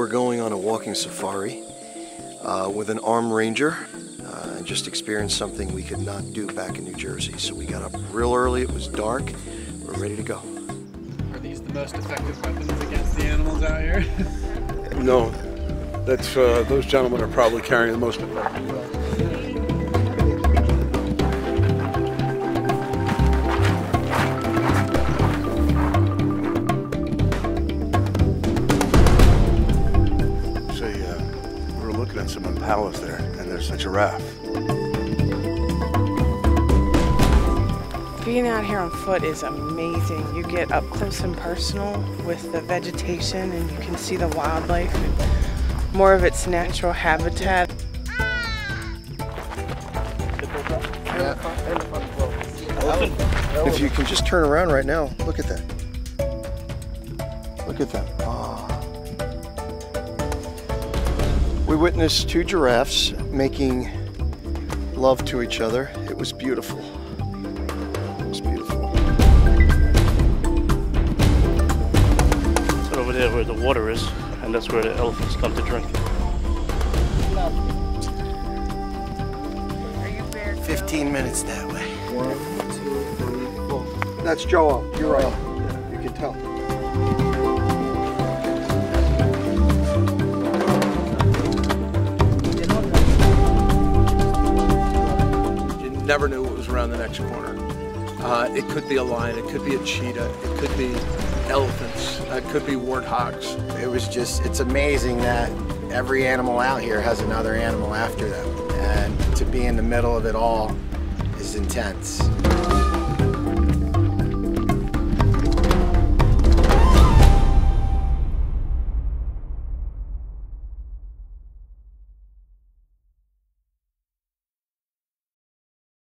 we're going on a walking safari with an armed ranger and just experienced something we could not do back in New Jersey. So we got up real early, it was dark, we're ready to go. Are these the most effective weapons against the animals out here? No, that's those gentlemen are probably carrying the most effective weapons. Looking at some impalas there, and there's a giraffe. Being out here on foot is amazing. You get up close and personal with the vegetation, and you can see the wildlife and more of its natural habitat. If you can just turn around right now, look at that. Look at that. Oh. We witnessed two giraffes making love to each other. It was beautiful. It was beautiful. So over there where the water is, and that's where the elephants come to drink. 15 minutes that way. 1, 2, 3, 4. That's Joel. You're right. Yeah, you can tell. Never knew what was around the next corner. It could be a lion, it could be a cheetah, it could be elephants, it could be warthogs. It's amazing that every animal out here has another animal after them. And to be in the middle of it all is intense.